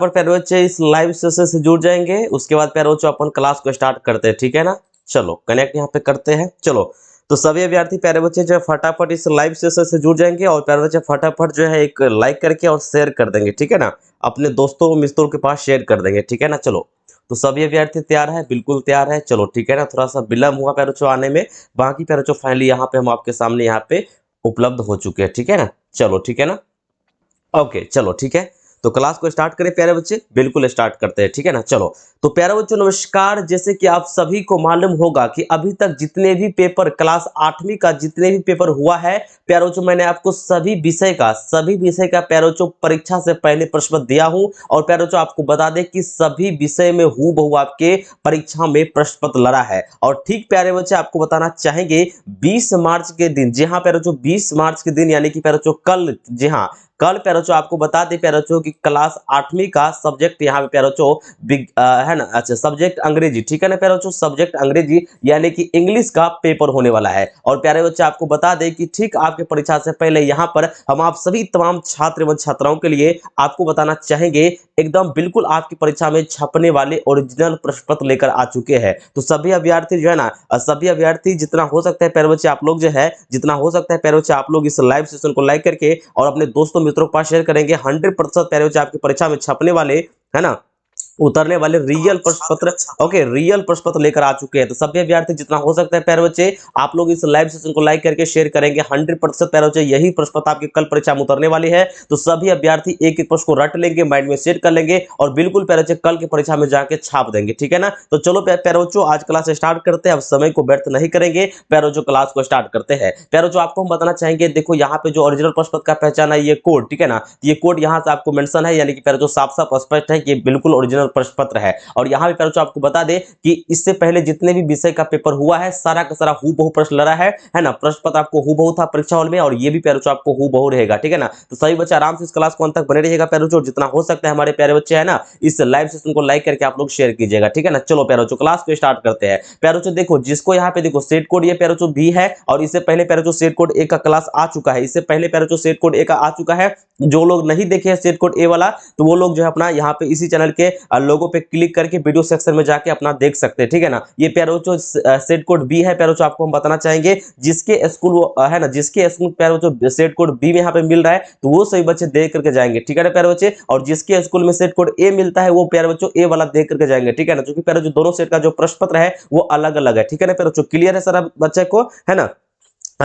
पर प्यारे बच्चे इस लाइव सेशन से जुड़ जाएंगे। उसके बाद प्यारे बच्चों अपन क्लास को स्टार्ट करते हैं, ठीक है ना। चलो कनेक्ट यहाँ पे करते हैं। चलो तो सभी अभ्यर्थी प्यारे बच्चे जो है फटाफट इस लाइव सेशन से जुड़ जाएंगे और प्यारे बच्चे फटाफट जो है एक लाइक करके और शेयर कर देंगे, ठीक है ना। अपने दोस्तों मित्रों के पास शेयर कर देंगे, ठीक है ना। चलो तो सभी अभ्यर्थी तैयार है, बिल्कुल तैयार है। चलो ठीक है ना, थोड़ा सा विलम्ब हुआ प्यारे बच्चों आने में, बाकी प्यारे बच्चों फाइनली यहाँ पे हम आपके सामने यहाँ पे उपलब्ध हो चुके हैं, ठीक है ना। चलो ठीक है ना, ओके चलो ठीक है। तो क्लास को स्टार्ट करें प्यारे बच्चे, बिल्कुल स्टार्ट करते हैं, ठीक है ना। चलो तो प्यारे बच्चों नमस्कार। जैसे कि आप सभी को मालूम होगा कि अभी तक जितने भी पेपर क्लास 8वीं का जितने भी पेपर हुआ है प्यारे बच्चों, मैंने आपको सभी विषय का प्यारे बच्चों परीक्षा से पहले प्रश्न पत्र दिया हूं। और प्यारे बच्चों आपको बता दें कि सभी विषय में हूबहू आपके परीक्षा में प्रश्न पत्र लड़ा है। और ठीक प्यारे बच्चे आपको बताना चाहेंगे 20 मार्च के दिन, जी हाँ प्यारे बच्चों 20 मार्च के दिन यानी कि प्यारे बच्चों कल, जी हाँ कल प्यारे बच्चों आपको बता दें प्यारे बच्चों कि क्लास 8वीं का सब्जेक्ट यहाँ पे प्यारे बच्चों है ना, अच्छा सब्जेक्ट अंग्रेजी, ठीक है ना प्यारे बच्चों, सब्जेक्ट अंग्रेजी यानी कि इंग्लिश का पेपर होने वाला है। और प्यारे बच्चे आपको बता दें कि ठीक आपके परीक्षा से पहले यहाँ पर हम आप सभी तमाम छात्र एवं छात्राओं के लिए आपको बताना चाहेंगे एकदम बिल्कुल आपकी परीक्षा में छपने वाले ओरिजिनल प्रश्न पत्र लेकर आ चुके हैं। तो सभी अभ्यर्थी जो है ना, सभी अभ्यर्थी जितना हो सकता है प्यारे बच्चे आप लोग जो है, जितना हो सकता है प्यारे बच्चे आप लोग इस लाइव सेशन को लाइक करके और अपने दोस्तों मित्रों के पास शेयर करेंगे। 100% प्यारे बच्चे आपकी परीक्षा में छपने वाले, है ना, उतरने वाले रियल प्रश्न पत्र, ओके रियल प्रश्न पत्र लेकर आ चुके हैं। तो सभी अभ्यर्थी जितना हो सकता है प्यारे बच्चे आप लोग इस लाइव सेशन को लाइक करके शेयर करेंगे। 100% प्यारे बच्चे यही प्रश्न पत्र आपकी कल परीक्षा में उतरने वाली है। तो सभी अभ्यर्थी एक एक प्रश्न को रट लेंगे, माइंड में सेट कर लेंगे और बिल्कुल प्यारे बच्चे कल की परीक्षा में जाके छाप देंगे, ठीक है ना। तो चलो प्यारे बच्चों आज क्लास स्टार्ट करते हैं, अब समय को व्यर्थ नहीं करेंगे, प्यारे बच्चों क्लास को स्टार्ट करते हैं। प्यारे बच्चों आपको हम बताना चाहेंगे, देखो यहाँ पे जो ओरिजिनल प्रश्न पत्र का पहचान है ये कोड, ठीक है ना, ये कोड यहाँ से आपको मेंशन है, यानी कि प्यारे बच्चों साफ साफ स्पष्ट है कि ये बिल्कुल ओरिजिनल प्रश्न पत्र है। और यहाँ पे प्यारे बच्चों आपको बता दें कि इससे पहले जितने भी विषय का पेपर हुआ है सारा का सारा हूबहू प्रश्न लड़ा है ना। प्रश्न पत्र आपको हूबहू था परीक्षा हॉल में और ये भी प्यारे बच्चों आपको हूबहू रहेगा, ठीक है ना। तो सभी बच्चे आराम से इस क्लास को अंत तक बने रहिएगा प्यारे बच्चों, जितना हो सकता है हमारे प्यारे बच्चे है ना इस लाइव सेशन को लाइक करके आप लोग शेयर कीजिएगा, ठीक है ना। चलो प्यारे बच्चों क्लास को स्टार्ट करते हैं। प्यारे बच्चों देखो जिसको यहाँ पे देखो सेट कोड ये प्यारे बच्चों भी है और इससे पहले प्यारे बच्चों सेट कोड ए का क्लास आ चुका है, इससे पहले प्यारे बच्चों सेट कोड ए का आ चुका है। जो लोग नहीं देखे हैं सेट कोड ए वाला तो वो लोग जो है अपना यहाँ पे इसी चैनल के लोगो पे क्लिक करके वीडियो सेक्शन में जाके अपना देख सकते हैं, ठीक है ना। ये प्यारे बच्चों सेट कोड बी है प्यारे बच्चों, आपको हम बताना चाहेंगे जिसके स्कूल है ना, जिसके स्कूल प्यारे बच्चों सेट कोड बी में यहाँ पे मिल रहा है तो वो सही बच्चे देख करके जाएंगे, ठीक है ना प्यारे बच्चे। और जिसके स्कूल में सेट कोड ए मिलता है वो प्यारे बच्चों ए वाला देख करके जाएंगे, ठीक है ना, क्योंकि प्यारे जो दोनों सेट का जो प्रश्न पत्र है वो अलग अलग है, ठीक है ना प्यारे बच्चों। क्लियर है सारा बच्चे को, है ना।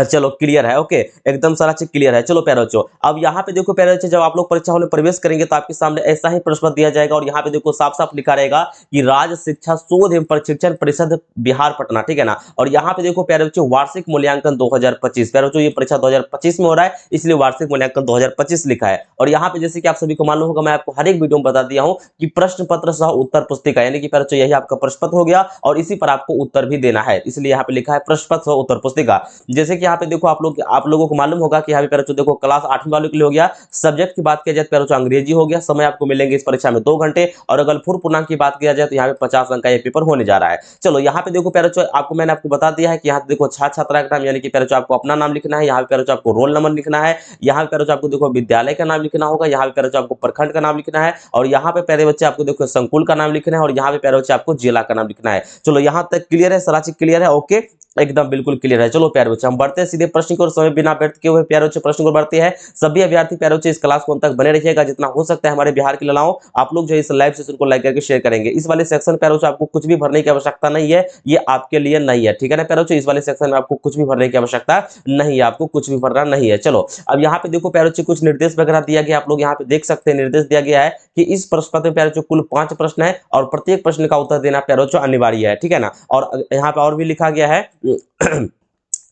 चलो क्लियर है, ओके एकदम सारा चीज क्लियर है। चलो प्यारे बच्चों अब यहाँ पे देखो प्यारे बच्चों जब आप लोग परीक्षा हॉल में प्रवेश करेंगे तो आपके सामने ऐसा ही प्रश्न दिया जाएगा और यहाँ पे देखो साफ साफ लिखा रहेगा कि राज्य शिक्षा शोध एवं प्रशिक्षण परिषद बिहार पटना, ठीक है ना। और यहाँ पे देखो प्यारे बच्चों वार्षिक मूल्यांकन 2025, प्यारे बच्चों ये परीक्षा 2025 में हो रहा है इसलिए वार्षिक मूल्यांकन 2025 लिखा है। और यहाँ पे जैसे कि आप सभी को मालूम होगा मैं आपको हर एक वीडियो में बता दिया हूँ कि प्रश्न पत्र सह उत्तर पुस्तिका यानी कि प्यारे बच्चों यही आपका प्रश्न पत्र हो गया और इसी पर आपको उत्तर भी देना है, इसलिए यहाँ पे लिखा है प्रश्न पत्र सह उत्तर पुस्तिका। जैसे कि यहाँ पे देखो आप लोगों को मालूम होगा कि यहाँ पे प्यारे बच्चों देखो क्लास 8वीं वालों के लिए हो गया, सब्जेक्ट की बात किया जाए तो प्यारे बच्चों अंग्रेजी हो गया, समय आपको मिलेंगे इस परीक्षा में 2 घंटे और अगर पूर्ण पूर्णांक की बात किया जाए तो यहाँ पे 50 अंक का ये पेपर होने जा रहा है। चलो यहाँ पे देखो प्यारे बच्चों आपको मैंने आपको बता दिया है कि यहाँ पे देखो छात्र छात्रा का नाम यानी कि प्यारे बच्चों आपको अपना नाम लिखना है, यहाँ पे प्यारे बच्चों आपको रोल नंबर लिखना है, यहाँ पे प्यारे बच्चों आपको देखो विद्यालय का नाम लिखना होगा, यहाँ पे प्यारे बच्चों आपको प्रखंड का नाम लिखना है और यहाँ पे प्यारे बच्चे आपको देखो संकुल का नाम लिखना है और यहाँ पे प्यारे बच्चे आपको जिला का नाम लिखना है। चलो यहाँ तक क्लियर है, सारा चीज क्लियर है, ओके एकदम बिल्कुल क्लियर है। चलो प्यारे बच्चे हम बढ़ते हैं सीधे प्रश्न की ओर, समय बिना व्यर्थ किए हुए प्यारे बच्चे प्रश्न को बढ़ते हैं। सभी अभ्यर्थी प्यारे बच्चे इस क्लास को अंत तक बने रहिएगा, जितना हो सकता है हमारे बिहार के ललाओं आप लोग जो इस लाइव सेशन को लाइक करके शेयर करेंगे। इस वाले सेक्शन प्यारे बच्चे आपको कुछ भी भरने की आवश्यकता नहीं है, ये आपके लिए नहीं है, ठीक है ना प्यारे बच्चे। इस वाले सेक्शन में आपको कुछ भी भरने की आवश्यकता नहीं है, आपको कुछ भी भरना नहीं है। चलो अब यहाँ पे देखो प्यारे बच्चे कुछ निर्देश वगैरह दिया गया, आप लोग यहाँ पे देख सकते हैं निर्देश दिया गया है कि इस प्रश्न पत्र में प्यारे बच्चों कुल 5 प्रश्न है और प्रत्येक प्रश्न का उत्तर देना प्यारे बच्चों अनिवार्य है, ठीक है ना। और यहाँ पे और भी लिखा गया है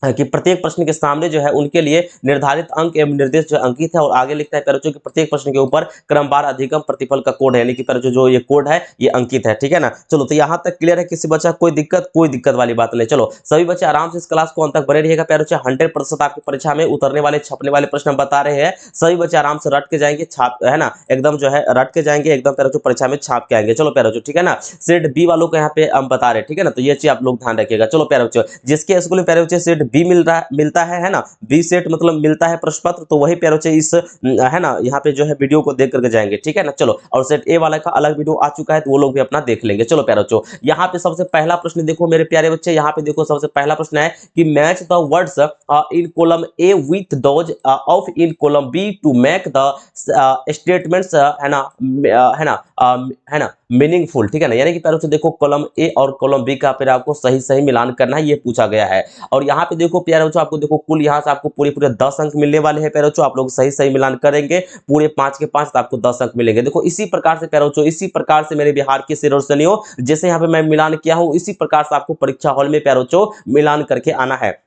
कि प्रत्येक प्रश्न के सामने जो है उनके लिए निर्धारित अंक एवं निर्देश जो अंकित है और आगे लिखता है प्यारे बच्चों कि प्रत्येक प्रश्न के ऊपर क्रमवार अधिगम प्रतिफल का कोड है, यानी कि प्यारे बच्चों जो ये कोड है ये अंकित है, ठीक है ना। चलो तो यहाँ तक क्लियर है, किसी बच्चा कोई दिक्कत वाली बात नहीं। चलो सभी बच्चे आराम से इस क्लास को अंत तक बने रहिएगा प्यारे बच्चे, 100% आपकी परीक्षा में उतरने वाले छपने वाले प्रश्न हम बता रहे हैं, सभी बच्चे आराम से रट के जाएंगे, छाप है ना एकदम जो है रट के जाएंगे एकदम प्यारे बच्चों परीक्षा में छाप के आएंगे। चलो प्यारे बच्चों ठीक है ना, सेट बी वालों को यहाँ पे हम बता रहे हैं, ठीक है ना, तो ये चीज आप लोग ध्यान रखिएगा। चलो प्यारे बच्चों जिसके स्कूल में प्यारे बच्चे सेट बी मिलता है ना, बी सेट मतलब मिलता है प्रश्न पत्र, तो वही प्यारे बच्चे इस है ना यहाँ पे जो है वीडियो को देख करके जाएंगे, ठीक है ना। चलो, और सेट ए वाला का अलग वीडियो आ चुका है, तो वो लोग भी अपना देख लेंगे। चलो प्यारे बच्चों, यहाँ पे सबसे पहला प्रश्न देखो मेरे प्यारे बच्चे, यहाँ पे देखो सबसे पहला प्रश्न है कि match the words in column A with those of in column B to make the statements है ना मीनिंगफुल, ठीक है ना। यानी कि प्यारे बच्चों देखो कॉलम ए और कॉलम बी का फिर आपको सही सही मिलान करना है, ये पूछा गया है। और यहाँ पे देखो प्यारे बच्चों, आपको देखो कुल यहाँ से आपको पूरे 10 अंक मिलने वाले हैं प्यारे बच्चों। आप लोग सही सही मिलान करेंगे, पूरे 5 के 5 तो आपको 10 अंक मिलेंगे। देखो इसी प्रकार से प्यारे बच्चों, इसी प्रकार से मेरे बिहार के शेरों जैसे यहाँ पे मैं मिलान किया हूँ, इसी प्रकार से आपको परीक्षा हॉल में प्यारे बच्चों मिलान करके आना है।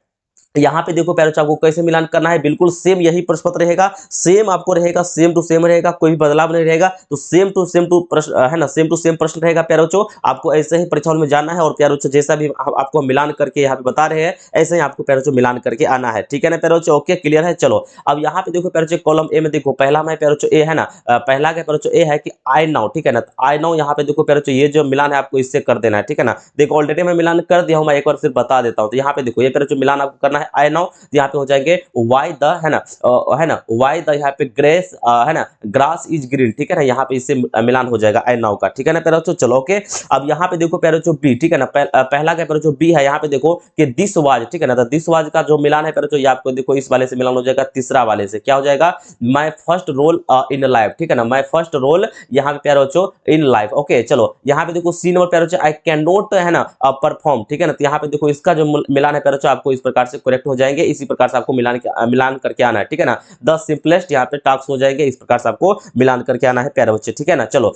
यहाँ पे देखो प्यारे बच्चों, आपको कैसे मिलान करना है, बिल्कुल सेम यही प्रश्न पत्र रहेगा, सेम आपको रहेगा, सेम टू सेम रहेगा, कोई भी बदलाव नहीं रहेगा। तो सेम टू सेम प्रश्न है ना, सेम टू सेम प्रश्न रहेगा प्यारे बच्चों। आपको ऐसे ही परीक्षा हॉल में जाना है और प्यारे बच्चों जैसा भी आपको मिलान करके यहाँ पे बता रहे हैं, ऐसे ही आपको प्यारे बच्चों मिलान करके आना है, ठीक है ना प्यारे बच्चों। ओके, क्लियर है। चलो, अब यहाँ पे देखो प्यारे बच्चों, कॉलम ए में देखो पहला में प्यारे बच्चों ए है ना, पहला का प्यारे बच्चों ए है कि आई नाउ, ठीक है ना। आई नाउ यहाँ पे देखो प्यारे बच्चों, ये जो मिलान है आपको इससे कर देना है, ठीक है ना। देखो ऑलरेडी मैं मिलान कर दिया हूँ, मैं एक बार फिर बता देता हूँ। तो यहाँ पे देखो ये प्यारे बच्चों मिलान आपको करना है आई नाउ, यहाँ पे हो जाएंगे वाई द है ना वाई द यहाँ पे ग्रेस है ना ग्रास इज ग्रीन, ठीक है ना। यहाँ पे इससे मिलान हो जाएगा आई नाउ का, ठीक है ना प्यारे बच्चों। चलो ओके, अब यहाँ पे देखो प्यारे बच्चों बी, ठीक है ना। पहला का प्यारे बच्चों बी है, यहाँ पे देखो कि दिस वाज, ठीक है ना। तो दिस वाज का जो मिलान है प्यारे बच्चों, ये आपको देखो इस वाले से मिलान हो जाएगा, तीसरा वाले से क्या हो जाएगा, my first role in life, ठीक है ना। माय फर्स्ट रोल यहाँ पे प्यारे बच्चों इन लाइफ। ओके, चलो यहाँ पे देखो सी नंबर प्यारे बच्चों, आई कैन नॉट है ना परफॉर्म, ठीक है ना। तो यहाँ पे देखो इसका जो मिलान है प्यारे बच्चों, आपको इस प्रकार से करेक्ट हो जाएंगे, इसी प्रकार से आपको मिलान करके आना है, ठीक है ना। द सिंपलेस्ट यहाँ पे टास्क हो जाएंगे, इस प्रकार से आपको मिलान करके आना है प्यारे बच्चे, ठीक है ना। चलो,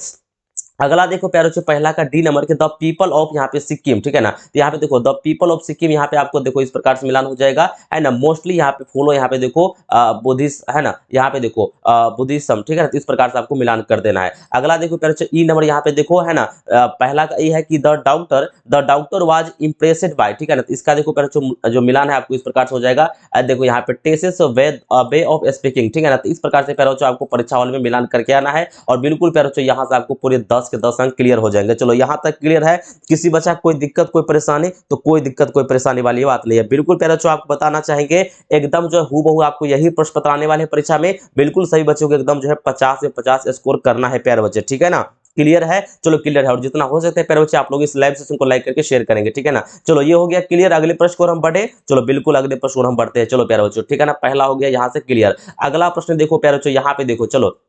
अगला देखो प्यारे बच्चों, पहला का डी नंबर के द पीपल ऑफ यहाँ पे सिक्किम, ठीक है ना। तो यहाँ पे देखो द पीपल ऑफ सिक्किम, यहाँ पे आपको देखो इस प्रकार से मिलान हो जाएगा, है ना। मोस्टली यहाँ पे फॉलो, यहाँ पे देखो बुद्धिस्ट, है ना। यहाँ पे देखो बुद्धिज्म, ठीक है ना। तो इस प्रकार से आपको मिलान कर देना है। अगला देखो प्यारे बच्चों, ई नंबर यहाँ पे देखो है ना, पहला का ये है कि the doctor was impressed by, ठीक है ना। तो इसका देखो प्यारे बच्चों जो मिलान है आपको इस प्रकार से हो जाएगा, देखो यहाँ पे टेसेस वे ऑफ स्पीकिंग, ठीक है ना। तो इस प्रकार से प्यारे बच्चों आपको परीक्षा हॉल में मिलान करके आना है, और बिल्कुल प्यारे बच्चों यहाँ से आपको पूरे 10 के 10 अंक क्लियर हो जाएंगे। चलो, यहाँ तक क्लियर है। किसी बच्चा कोई दिक्कत कोई परेशानी, तो कोई दिक्कत कोई परेशानी वाली बात नहीं है। बिल्कुल प्यारे बच्चों आपको बताना चाहेंगे, एकदम जो है हूबहू आपको यही प्रश्न पत्र आने वाले हैं परीक्षा में, बिल्कुल सही बच्चों को एकदम जो है 50 से 50 स्कोर करना है प्यारे बच्चे, ठीक है ना। क्लियर है। चलो, क्लियर है। और जितना हो सकता है प्यारे बच्चे आप लोग इस लाइव सेशन को लाइक करके शेयर करेंगे, ठीक है ना। चलो, ये हो गया क्लियर। अगले प्रश्न को हम बढ़े, चलो बिल्कुल अगले प्रश्न को हम बढ़ते हैं। चलो प्यारे बच्चों, ठीक है ना, पहला हो गया यहाँ से क्लियर। अगला प्रश्न देखो प्यारे बच्चों, यहाँ पे देखो, चलो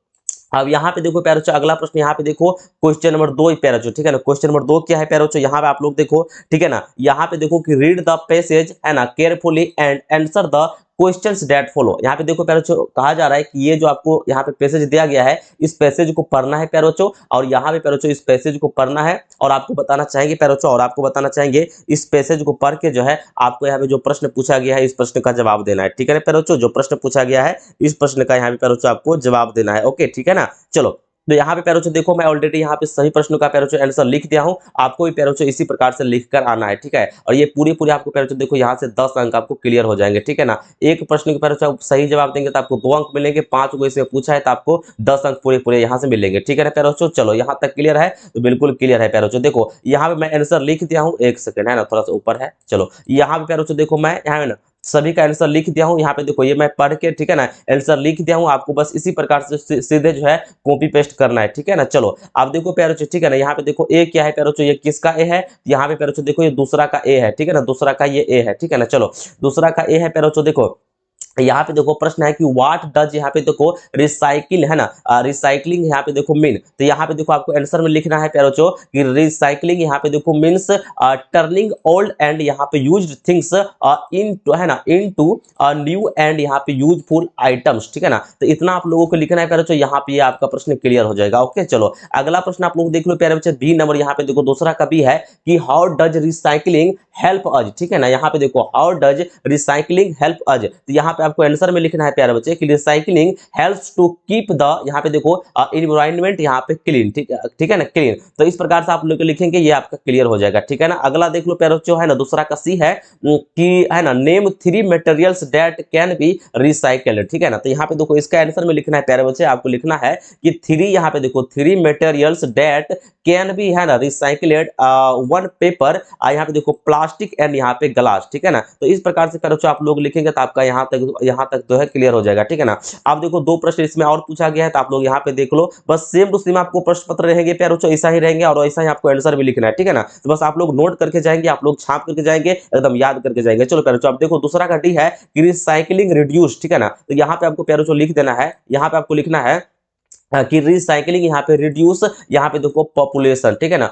अब यहाँ पे देखो प्यारे बच्चों, अगला प्रश्न यहाँ पे देखो क्वेश्चन नंबर 2 प्यारे बच्चों, ठीक है ना। क्वेश्चन नंबर 2 क्या है प्यारे बच्चों, यहाँ पे आप लोग देखो, ठीक है ना। यहाँ पे देखो कि रीड द पैसेज है ना carefully and answer the questions that follow. यहाँ पे देखो प्यारे बच्चों, कहा जा रहा है कि ये जो आपको यहाँ पे पैसेज दिया गया है, इस पैसेज को पढ़ना है प्यारे बच्चों, और यहाँ पे प्यारे बच्चों इस पैसेज को पढ़ना है, और आपको बताना चाहेंगे प्यारे बच्चों, और आपको बताना चाहेंगे इस पैसेज को पढ़ के जो है आपको यहाँ पे जो प्रश्न पूछा गया है, इस प्रश्न का जवाब देना है, ठीक है ना प्यारे बच्चों। जो प्रश्न पूछा गया है, इस प्रश्न का यहाँ पे प्यारे बच्चों आपको जवाब देना है। ओके, ठीक है ना। चलो, तो यहाँ पे प्यारे बच्चों देखो, मैं ऑलरेडी यहाँ पे सभी प्रश्नों का प्यारे बच्चों आंसर लिख दिया हूँ, आपको भी प्यारे बच्चों इसी प्रकार से लिख कर आना है, ठीक है। और ये पूरी आपको प्यारे बच्चों देखो यहाँ से 10 अंक आपको क्लियर हो जाएंगे, ठीक है ना। एक प्रश्न के प्यारे बच्चों सही जवाब देंगे तो आपको 2 अंक मिलेंगे, 5 को इसमें पूछा है तो आपको 10 अंक पूरे यहाँ से मिलेंगे, ठीक है ना प्यारे बच्चों। चलो, यहाँ तक क्लियर है, तो बिल्कुल क्लियर है प्यारे बच्चों। देखो यहाँ पे मैं आंसर लिख दिया हूँ, 1 सेकंड है ना, थोड़ा सा ऊपर है। चलो, यहाँ पे प्यारे बच्चों देखो, मैं यहाँ ना सभी का आंसर लिख दिया हूं, यहाँ पे देखो ये मैं पढ़ के, ठीक है ना, आंसर लिख दिया हूं। आपको बस इसी प्रकार से सीधे जो है कॉपी पेस्ट करना है, ठीक है ना। चलो, आप देखो प्यारे बच्चों, ठीक है ना, यहाँ पे देखो ए क्या है प्यारे बच्चों, ये किसका ए है, यहाँ पे प्यारे बच्चों देखो ये दूसरा का ए है, ठीक है ना, दूसरा का ये ए है, ठीक है ना। चलो, दूसरा का ए है प्यारे बच्चों, देखो यहाँ पे देखो प्रश्न है कि व्हाट डज यहाँ पे देखो रिसाइकिल है ना, रिसाइकलिंग यहाँ पे देखो मीन। तो यहाँ पे देखो आपको आंसर में लिखना है प्यारे बच्चों कि रिसाइकलिंग यहाँ पे देखो मीन्स टर्निंग ओल्ड एंड यहाँ पे यूज्ड थिंग्स इन है ना इनटू न्यू एंड यहाँ पे यूजफुल आइटम्स, ठीक है ना। तो इतना आप लोगों को लिखना है प्यारे बच्चों, यहाँ पे आपका प्रश्न क्लियर हो जाएगा। ओके, चलो अगला प्रश्न आप लोग देख लो प्यारे बच्चे, बी नंबर यहाँ पे देखो दूसरा का बी है कि हाउ डज रिसाइकलिंग हेल्प अज, ठीक है ना। यहाँ पे देखो हाउ डज रिसाइकलिंग हेल्प अज, तो यहाँ पे पे आपको आंसर में लिखना है प्यारे बच्चे कि recycling helps to keep the, यहाँ पे देखो एनवायरनमेंट यहाँ पे क्लीन, ठीक है ना, क्लीन। तो इस प्रकार से आप लोग लिखेंगे, ये आपका क्लियर हो जाएगा, ठीक है ना। अगला देख लो प्यारे बच्चों, है ना, दूसरा का सी है कि है ना, name 3 materials that can be recycled, ठीक है ना। तो यहाँ पे देखो इसका आंसर में लिखना है प्यारे बच्चे, आपको लिखना है कि 3, यहाँ पे देखो 3 मटेरियल्स दैट कैन बी, है ना, रिसाइकल्ड, वन पेपर, यहाँ पे देखो प्लास्टिक एंड यहाँ पे ग्लास, ठीक है ना। तो इस प्रकार से करो आप लोग लिखेंगे तो आपका यहाँ तक जो है क्लियर हो जाएगा, ठीक है ना। आप देखो 2 प्रश्न इसमें और पूछा गया है, तो आप लोग यहाँ पे देख लो, बस सेम टू सेम आपको प्रश्न पत्र रहेंगे प्यारे बच्चों, ऐसा ही रहेंगे और ऐसा ही आपको आंसर भी लिखना है, ठीक है ना। तो बस आप लोग नोट करके जाएंगे, आप लोग छाप करके जाएंगे, एकदम याद करके जाएंगे। चलो प्यारे बच्चों, आप देखो दूसरा का डी है कि रिसाइकलिंग रिड्यूस, ठीक है ना। तो यहाँ पे आपको प्यारे बच्चों लिख देना है, यहाँ पे आपको लिखना है कि रिसाइकलिंग यहाँ पे रिड्यूस, यहाँ पे देखो पॉपुलेशन, ठीक है ना,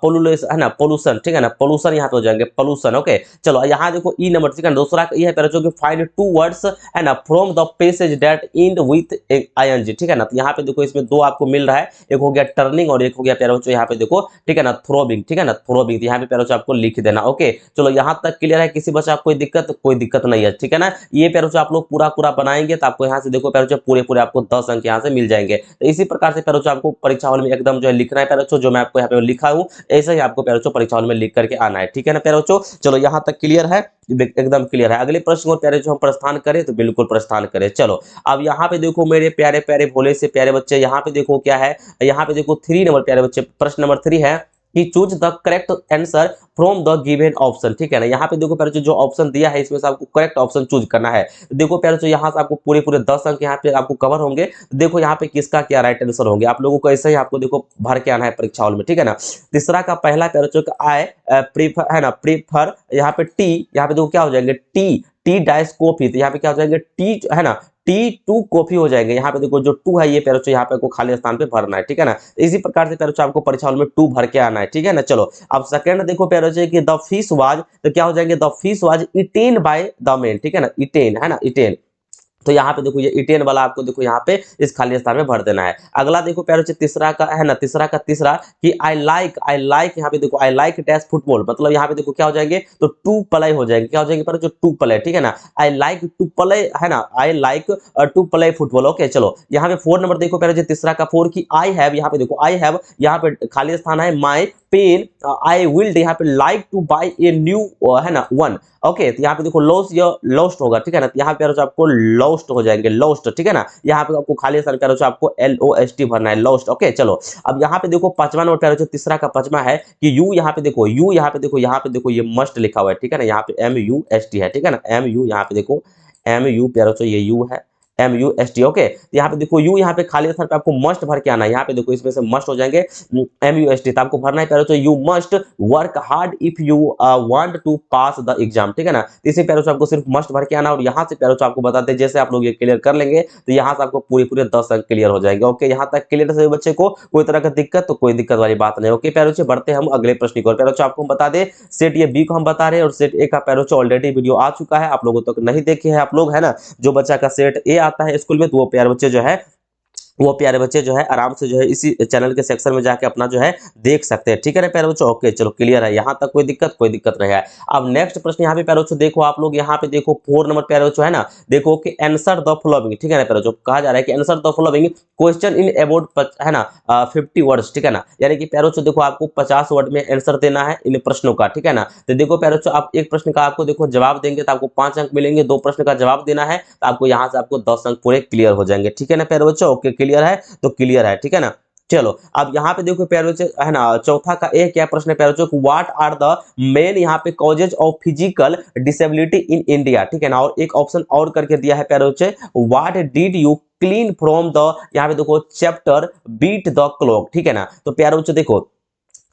पोल्यूशन, है ना, पोल्यूशन, ठीक है ना, पोल्यूशन यहाँ पे हो जाएंगे पोल्यूशन। ओके चलो, यहाँ देखो ई नंबर, ठीक है ना। दूसरा ये है प्यारे बच्चों कि फाइंड 2 वर्ड्स, है ना, from the passage that end with ING, ठीक है ना। तो यहाँ पे देखो इसमें 2 आपको मिल रहा है, एक हो गया टर्निंग और एक हो गया प्यारे बच्चों यहाँ पे देखो, ठीक है ना, थ्रोबिंग, ठीक है ना, थ्रोबिंग। यहाँ पे प्यारे बच्चों आपको लिख देना। ओके चलो, यहाँ तक क्लियर है, किसी बच्चा कोई दिक्कत नहीं है, ठीक है ना। ये प्यारे बच्चों आप लोग पूरा बनाएंगे तो आपको यहाँ से देखो प्यारे बच्चों पूरे आपको 10 अंक यहाँ से मिल जाएंगे। इसी प्रकार से प्यारे बच्चों आपको परीक्षा हॉल में एकदम जो है लिखना है प्यारे बच्चों, जो मैं आपको यहाँ पे लिखा हूँ ऐसा ही आपको प्यारे बच्चों परीक्षा हॉल में लिख करके आना है, ठीक है ना प्यारे बच्चों। चलो यहाँ तक क्लियर है, एकदम क्लियर है। अगले प्रश्न को प्यारे जो हम प्रस्थान करें तो बिल्कुल प्रस्थान करें। चलो अब यहाँ पे देखो मेरे प्यारे प्यारे भोले से प्यारे बच्चे, यहाँ पे देखो क्या है, यहाँ पे देखो 3 नंबर प्यारे बच्चे, प्रश्न नंबर 3 है कि choose the correct answer from the given option, ठीक है ना। यहाँ पे देखो प्यारे जो ऑप्शन दिया है इसमें से आपको करेक्ट ऑप्शन चूज करना है। देखो प्यारे यहाँ से आपको पूरे 10 अंक यहाँ पे आपको कवर होंगे। देखो यहाँ पे किसका क्या राइट आंसर होंगे, आप लोगों को ऐसे ही आपको देखो भर के आना है परीक्षा हॉल में, ठीक है ना। तीसरा का पहला प्यारे का आई प्रीफर, है ना, प्रीफर, यहाँ पे टी, यहाँ पे देखो क्या हो जाएंगे टी डाइस कॉफी, तो यहाँ पे क्या हो जाएंगे टी, है ना, T2 कॉफी हो जाएंगे। यहाँ पे देखो जो 2 है ये प्यारे बच्चों यहाँ पे आपको खाली स्थान पे भरना है, ठीक है ना। इसी प्रकार से प्यारे बच्चों आपको परीक्षा हॉल में 2 भर के आना है, ठीक है ना। चलो अब सेकंड देखो प्यारे बच्चों कि द फिश वाज, तो क्या हो जाएंगे the fish was eaten by the man, ठीक है ना, ईटेन, है ना, ईटेन। तो यहाँ पे देखो ये ईटेन वाला आपको देखो यहाँ पे इस खाली स्थान में भर देना है। अगला देखो प्यारे बच्चे तीसरा का, है ना, तीसरा कि आई लाइक, यहाँ पे देखो आई लाइक डैश फुटबॉल, मतलब यहाँ पे देखो क्या हो जाएंगे तो टू प्ले हो जाएंगे, क्या हो जाएंगे पर जो टू प्ले, ठीक है ना, आई लाइक टू प्ले, है ना, I like to play football. Okay चलो यहाँ पे 4 नंबर देखो प्यारे बच्चे तीसरा का 4 की आई हैव, यहाँ पे देखो आई हैव, यहाँ पे खाली स्थान है माई पेन, आई विल, यहाँ पे like to buy a new, है ना, वन। ओके तो यहाँ पे देखो लॉस्ट होगा, ठीक है ना। यहाँ पे आपको लॉस्ट हो जाएंगे, लॉस्ट, ठीक है ना। यहाँ पे आपको खाली स्थान प्यारे आपको LOST भरना है, लॉस्ट। ओके चलो अब यहाँ पे देखो 5वां नंबर प्यारे तीसरा का 5वां है कि यू, यहाँ पे देखो यू, यहाँ पे देखो ये मस्ट लिखा हुआ है, ठीक है ना। यहाँ पे MUST है, ठीक है ना, MU, यहाँ पे देखो MU प्यारे ये यू है, MUST। ओके यहाँ पे देखो यू, यहाँ पे खाली स्थान पे आपको मस्ट भर के आना है। यहाँ पे देखो इसमें से मस्ट हो जाएंगे MUST, तो आपको भरना है प्यारे you must work hard if you want to pass the exam, ठीक है ना। इसी प्यारे आपको सिर्फ मस्ट भर के आना, और यहाँ से प्यारे आपको बताते हैं जैसे आप लोग ये क्लियर कर लेंगे तो यहाँ से आपको पूरे 10 अंक क्लियर हो जाएंगे। ओके यहाँ तक क्लियर है बच्चे को, कोई तरह का दिक्कत तो कोई दिक्कत वाली बात नहीं। ओके प्यारे बढ़ते हम अगले प्रश्न की ओर। प्यारे आपको हम बता दें सेट ये बी को हम बता रहे हैं और सेट ए का प्यारे ऑलरेडी वीडियो आ चुका है, आप लोगों तक नहीं देखे हैं आप लोग, है ना। जो बच्चा का सेट ए आता है स्कूल में तो वो प्यारे बच्चे जो है आराम से जो है इसी चैनल के सेक्शन में जाके अपना जो है देख सकते हैं, ठीक है ना प्यारे बच्चों। ओके चलो क्लियर है, यहाँ तक कोई दिक्कत नहीं है। अब नेक्स्ट प्रश्न यहाँ पे प्यारे बच्चों देखो आप लोग, यहाँ पे देखो 4 नंबर प्यारे बच्चों है ना, देखो कि आंसर द फॉलोइंग, ठीक है ना प्यारे बच्चों, कहा जा रहा है कि answer the following question in about, है ना, 50 वर्ड्स, ठीक है ना। यानी कि प्यारे बच्चों देखो आपको 50 वर्ड में आंसर देना है इन प्रश्नों का, ठीक है ना। तो देखो प्यारे बच्चों आप एक प्रश्न का आपको देखो जवाब देंगे तो आपको 5 अंक मिलेंगे, 2 प्रश्न का जवाब देना है तो आपको यहाँ से आपको 10 अंक पूरे क्लियर हो जाएंगे, ठीक है ना प्यारे बच्चों। ओके क्लियर है तो क्लियर है, ठीक है ना। चलो अब यहाँ पे देखो प्यारे बच्चे, है ना, चौथा का एक क्या प्रश्न है प्यारे बच्चों, व्हाट आर द मेन यहाँ पे causes of physical disability in India, ठीक है ना। और एक ऑप्शन और करके दिया है प्यारे बच्चे, what did you clean from the, यहाँ पे देखो चैप्टर बीट द क्लॉक, ठीक है ना। तो प्यारे बच्चों देखो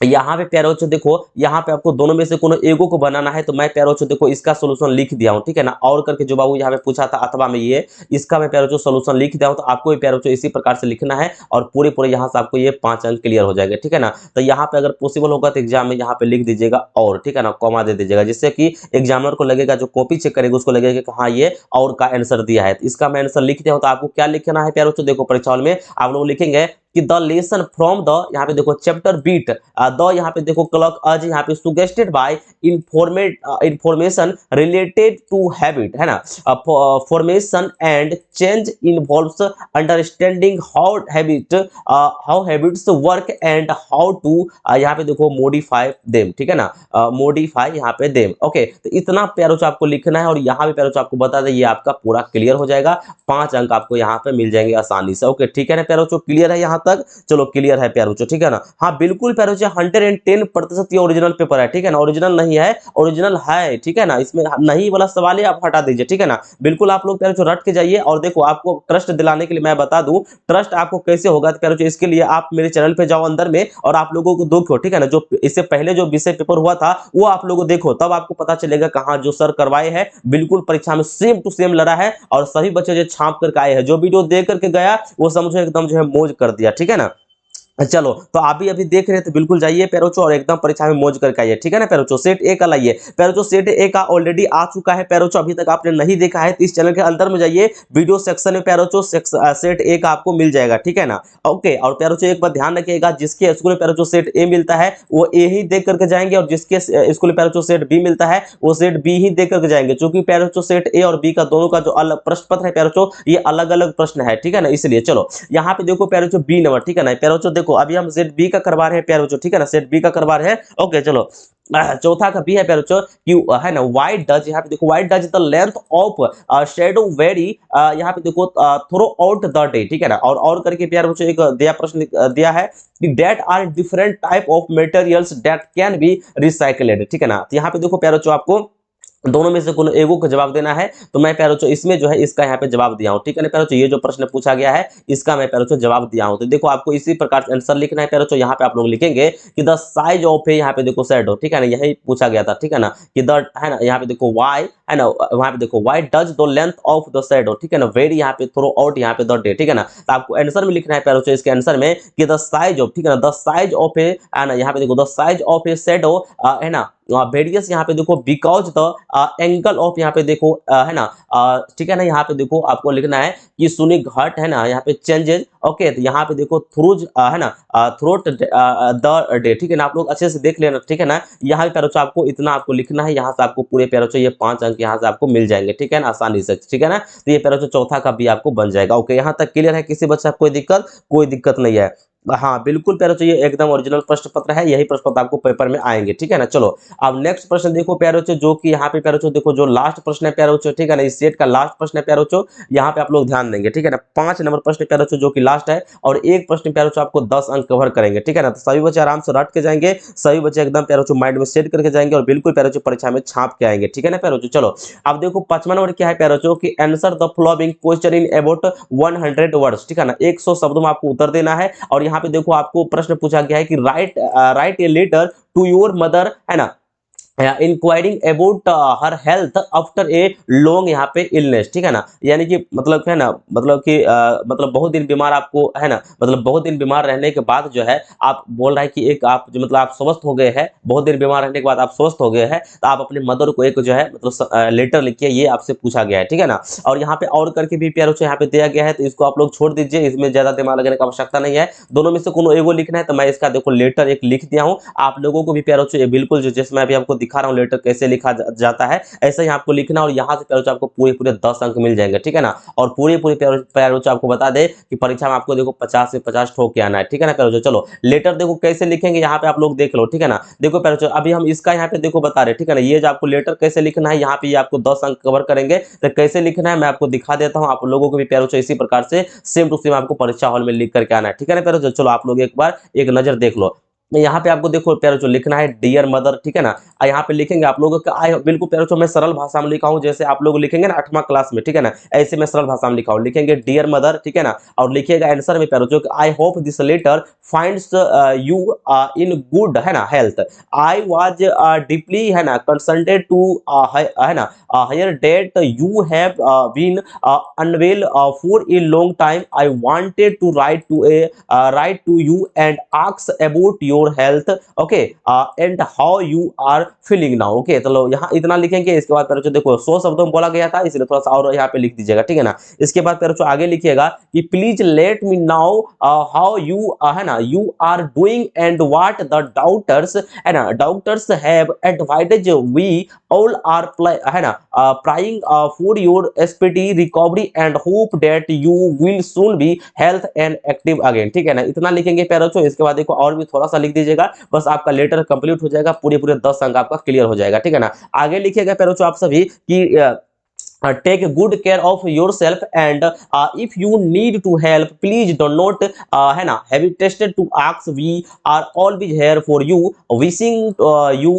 यहाँ पे प्यारे बच्चों देखो, यहाँ पे आपको दोनों में से कोनो एगो को बनाना है, तो मैं प्यारे बच्चों देखो इसका सोल्यूशन लिख दिया हूँ, ठीक है ना। और करके जो बाबू यहाँ पे पूछा था अथवा में ये इसका मैं प्यारे बच्चों सोल्यूशन लिख दिया हूँ, तो आपको भी प्यारे बच्चों इसी प्रकार से लिखना है और पूरे यहाँ से आपको ये 5 अंक क्लियर हो जाएगा, ठीक है ना। तो यहाँ पे अगर पॉसिबल होगा तो एग्जाम में यहाँ पे लिख दीजिएगा और, ठीक है ना, कॉमा दे दीजिएगा, जिससे कि एग्जामिनर को लगेगा, जो कॉपी चेक करेगा उसको लगेगा कि हाँ ये और का आंसर दिया है। इसका मैं आंसर लिख दिया हूँ, तो आपको क्या लिखना है प्यारे बच्चों देखो परीक्षा में आप लोग लिखेंगे कि द लेसन फ्रॉम द, यहाँ पे देखो चैप्टर बीट, द यहाँ पे देखो क्लॉक अज, यहाँ पे suggested by information related to habit, है ना, formation and change involves understanding how habits work and how to, यहाँ पे देखो मॉडिफाई देम, ठीक है ना, मॉडिफाई यहाँ पे देम। ओके, तो इतना प्यारो से आपको लिखना है और यहाँ पे प्यारो से आपको बता दें ये आपका पूरा क्लियर हो जाएगा, 5 अंक आपको यहाँ पे मिल जाएंगे आसानी से। ओके, ठीक है ना प्यारो, क्लियर है यहाँ तक? चलो क्लियर है प्यारो, ठीक है ना। हाँ बिल्कुल प्यारो, 110% ये ओरिजिनल पेपर है, ठीक है ना, ओरिजिनल नहीं है, ओरिजिनल है, ठीक है ना, इसमें नहीं वाला सवाल है आप हटा दीजिए, ठीक है ना। बिल्कुल आप लोग प्यारो रट के जाइए। और देखो आपको ट्रस्ट दिलाने के लिए मैं बता दूं ट्रस्ट आपको कैसे होगा तो प्यारो, इसके लिए आप मेरे चैनल पे जाओ अंदर में और आप लोगों को देखो, ठीक है ना, जो इससे पहले जो विषय पेपर हुआ था वो आप लोगों देखो, तब आपको पता चलेगा कहाँ जो सर करवाए हैं बिल्कुल परीक्षा में सेम टू सेम लड़ा है और सभी बच्चे जो छाप करके आए हैं, जो वीडियो देख करके गया वो समझो एकदम जो है मौज कर दिया, ठीक है ना। चलो तो आप भी अभी देख रहे हैं तो बिल्कुल जाइए पैरोचो और एकदम परीक्षा में मौज करके आइए, ठीक है ना पैरोचो। सेट ए का लाइए पैरोचो, सेट ए का ऑलरेडी आ चुका है पैरोचो, अभी तक आपने नहीं देखा है तो इस चैनल के अंदर में जाइए, वीडियो सेक्शन में पैरोचो सेट ए का आपको मिल जाएगा, ठीक है ना। ओके, और पैरोचो एक बात ध्यान रखिएगा, जिसके स्कूल में पैरोचो सेट ए मिलता है वो ए ही देख करके जाएंगे और जिसके स्कूल में पैरोचो सेट बी मिलता है वो सेट बी ही देख करके जाएंगे, क्योंकि पैरोचो सेट ए और बी का दोनों का जो अलग प्रश्न पत्र है पैरोचो ये अलग अलग प्रश्न है, ठीक है ना, इसलिए। चलो यहाँ पे देखो पैरोचो बी नंबर, ठीक है ना पैरोचो, देखो अभी हम सेट बी का करवा रहे हैं प्यारे बच्चों, ठीक है ना, सेट बी का करवा रहे हैं। ओके चलो, चौथा का बी है प्यारे बच्चों कि है ना, व्हाई डज, यहाँ पे देखो why does the length of shadow very, यहाँ पे देखो थ्रू आउट द डे, ठीक है ना। और करके प्यारे बच्चों एक दिया प्रश्न दिया है कि that are different type of materials that can be recycled, ठीक है ना। तो यहाँ पे देखो प्यारे बच्चों आपको दोनों में से कोनो एगो को जवाब देना है, तो मैं प्यारो इसमें जो है इसका यहाँ पे जवाब दिया हूँ, ठीक है ना प्यारो, ये जो प्रश्न पूछा गया है इसका मैं प्यारो जवाब दिया हूँ। तो देखो आपको इसी प्रकार से आंसर लिखना है प्यारो, यहाँ पे आप लोग लिखेंगे कि द साइज ऑफ है, यहाँ पे देखो शैडो, ठीक है ना, यही पूछा गया था, ठीक है ना, कि द है ना, यहाँ पे देखो वाई है ना, वहां पे देखो why does the length of the shadow, ठीक है ना, वेरी यहाँ पे थ्रो आउट यहाँ पे द डे, ठीक है ना। तो आपको आंसर में लिखना है प्यारो इसके आंसर में कि द साइज ऑफ, ठीक है ना, द साइज ऑफ है ना, यहाँ पे देखो the size of A shadow है ना वेरियस, यहाँ पे देखो बिकॉज द एंगल ऑफ, यहाँ पे देखो है ना, ठीक है ना, यहाँ पे देखो आपको लिखना है कि सुनी घट है ना, यहाँ पे चेंजेस। ओके, तो यहाँ पे देखो थ्रूज है ना, थ्रोट द डे, ठीक है ना, आप लोग अच्छे से देख लेना, ठीक है ना। यहाँ पे पैरोचो आपको इतना आपको लिखना है, यहाँ से आपको पूरे पैरोचो ये 5 अंक यहाँ से आपको मिल जाएंगे, ठीक है ना, आसानी से, ठीक है ना। तो ये पैरोचो चौथा का भी आपको बन जाएगा। ओके, यहाँ तक क्लियर है? किसी बच्चे कोई दिक्कत नहीं है? हाँ बिल्कुल प्यारो, ये एकदम ओरिजिनल प्रश्न पत्र है, यही प्रश्न पत्र आपको पेपर में आएंगे, ठीक है ना। चलो अब नेक्स्ट प्रश्न देखो प्यारो, जो कि यहाँ पे प्यारो देखो जो लास्ट प्रश्न है प्यारो, ठीक है ना, इस सेट का लास्ट प्रश्न है प्यारो, यहाँ पे आप लोग ध्यान देंगे, ठीक है ना। 5 नंबर प्रश्न प्यारो जो कि लास्ट है और एक प्रश्न प्यारो आपको 10 अंक कवर करेंगे, ठीक है ना। तो सभी बच्चे आराम से रट के जाएंगे, सभी बच्चे एकदम प्यारो माइंड में सेट करके जाएंगे और बिल्कुल प्यारो परीक्षा में छाप के आएंगे, ठीक है ना प्यारो। चलो अब देखो 5वां नंबर क्या है प्यारो कि answer the following question in about 100 words, ठीक है ना, 100 शब्दों में आपको उत्तर देना है। और यहाँ पे देखो आपको प्रश्न पूछा गया है कि write a letter to your mother, है ना, inquiring about her health after a long यहाँ पे इलनेस, ठीक है ना, यानी कि मतलब है ना, मतलब कि मतलब बहुत दिन बीमार आपको है ना, मतलब बहुत दिन बीमार रहने के बाद जो है आप बोल रहा है कि एक आप जो मतलब आप स्वस्थ हो गए हैं, बहुत दिन बीमार रहने के बाद आप स्वस्थ हो गए हैं, तो आप अपने मदर को एक जो है मतलब लेटर लिखिए, ये आपसे पूछा गया है, ठीक है ना। और यहाँ पे और करके भी प्यारो यहाँ पे दिया गया है, तो इसको आप लोग छोड़ दीजिए, इसमें ज्यादा दिमाग लगाने की आवश्यकता नहीं है, दोनों में से कोनो एगो लिखना है। तो मैं इसका देखो लेटर एक लिख दिया हूँ, आप लोगों को भी प्यारो बिल्कुल जो जैसे मैं अभी आपको दिखा रहा हूँ लेटर कैसे लिखा जाता है, ऐसे ही आपको लिखना और यहाँ से प्यारो आपको पूरे 10 अंक मिल जाएंगे, ठीक है ना। और पूरे प्यारो आपको बता दे कि परीक्षा में आपको देखो 50 से 50 ठोक के आना है, ठीक है ना प्यारो। चलो लेटर देखो कैसे लिखेंगे, यहाँ पे आप लोग देख लो, ठीक है ना। देखो प्यारो अभी हम इसका यहाँ पे देखो बता रहे, ठीक है ना, ये जो आपको लेटर कैसे लिखना है, यहाँ पे ये आपको 10 अंक कवर करेंगे, तो कैसे लिखना है मैं आपको दिखा देता हूँ, आप लोगों को भी प्यारो इसी प्रकार से सेम टू सेम आपको परीक्षा हॉल में लिख करके आना है, ठीक है ना प्यारो। चलो आप लोग एक बार एक नजर देख लो, यहाँ पे आपको देखो प्यारो लिखना है डियर मदर, ठीक है ना। यहाँ पे लिखेंगे आप लोगों का बिल्कुल प्यारो मैं सरल भाषा में लिखा हूँ, जैसे आप लोग लिखेंगे ना 8वां क्लास में, ठीक है ना, ऐसे मैं सरल भाषा में लिखा हूँ, लिखेंगे डियर मदर, ठीक है ना। और लिखिएगा आंसर में प्यारो I hope this letter finds you in good, है ना, हेल्थ। आई वाज डीपली है ना कंसल्टेड टू है ना hear that you have been unwell for a long time. I wanted to write to you and ask about your your health, okay, and how you are feeling now, okay. तो यहाँ इतना लिखेंगे। इसके बाद बच्चों देखो 100 शब्दों में बोला गया था, इसलिए थोड़ा सा और यहाँ पे लिख दीजिएगा, ठीक है ना। इसके बाद बच्चों आगे लिखिएगा कि please let me now how you है ना you are doing and what the doctors है ना doctors have advised we all are है ना praying for your speedy recovery and hope that you will soon be health and active again, ठीक है ना। इतना लिखेंगे प्यारे बच्चों। इसके बाद देखो और भी थोड़ा सा लिख दीजिएगा, बस आपका लेटर कंप्लीट हो जाएगा, पूरे पूरे 10 अंक आपका क्लियर हो जाएगा, ठीक है ना। आगे लिखिएगा प्यारे बच्चों आप सभी कि take good care of yourself and if you need to help please do not है ना hesitate to ask, we are always here for you, wishing you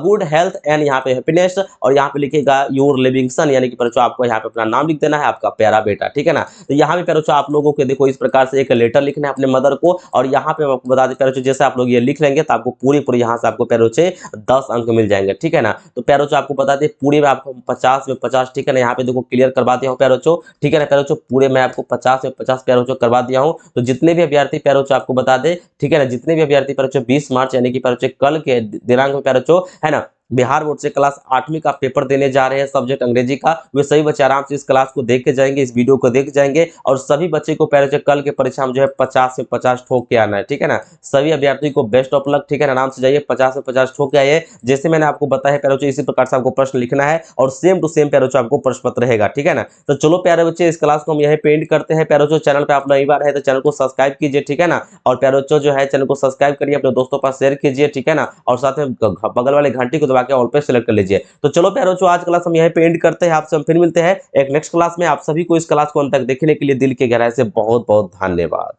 good health and यहाँ पे happiness। और यहाँ पे लिखिएगा your living son, यानी कि बच्चों आपको यहाँ पे अपना नाम लिख देना है, आपका प्यारा बेटा, ठीक है ना। तो यहाँ पे बच्चों आप लोगों को देखो इस प्रकार से एक लेटर लिखना है अपने मदर को, और यहाँ पे आपको बता दें प्यारे बच्चों जैसे आप लोग ये लिख लेंगे तो आपको पूरी पूरी यहाँ से आपको प्यारे बच्चे 10 अंक मिल जाएंगे, ठीक है ना। तो प्यारे बच्चों आपको बता दें पूरे में आपको 50 में 50, ठीक है ना। यहाँ पे देखो क्लियर करवा दिया हूँ प्यारे बच्चों, ठीक है ना। प्यारे बच्चों पूरे मैं आपको 50 में 50 प्यारे बच्चों करवा दिया हूँ। तो जितने भी अभ्यर्थी प्यारे बच्चों आपको बता दे, ठीक है ना, जितने भी अभ्यर्थी प्यारे बच्चों 20 मार्च यानी कि प्यारे बच्चों कल के दिनांक में प्यारे बच्चों है ना बिहार बोर्ड से क्लास 8वीं का पेपर देने जा रहे हैं सब्जेक्ट अंग्रेजी का, वे सभी बच्चे आराम से इस क्लास को देख के जाएंगे, इस वीडियो को देख जाएंगे, और सभी बच्चे को प्यारे बच्चों कल के परीक्षा में जो है 50 से 50 ठोक के आना है, ठीक है ना। सभी अभ्यर्थी को बेस्ट ऑफ लक, ठीक है ना। आराम से जाइए 50 से 50 ठोक के आइए, जैसे मैंने आपको बताया प्यारे बच्चों इसी प्रकार से आपको प्रश्न लिखना है और सेम टू सेम प्यारे बच्चों आपको प्रश्न पत्र रहेगा, ठीक है ना। तो चलो प्यारे बच्चे इस क्लास को हम यहीं पे एंड करते हैं। प्यारे बच्चों चैनल पे आप नई बार है तो चैनल को सब्सक्राइब कीजिए, ठीक है ना। और प्यारे बच्चों जो है चैनल को सब्सक्राइब करिए, अपने दोस्तों पर शेयर कीजिए, ठीक है ना। और साथ में बगल वाले घंटी को दबा के ऑल पे सेलेक्ट कर लीजिए। तो चलो प्यारे बच्चों आज क्लास हम यहीं पे एंड करते हैं, आपसे हम फिर मिलते हैं एक नेक्स्ट क्लास में। आप सभी को इस क्लास को अंत तक देखने के लिए दिल के गहराई से बहुत बहुत धन्यवाद।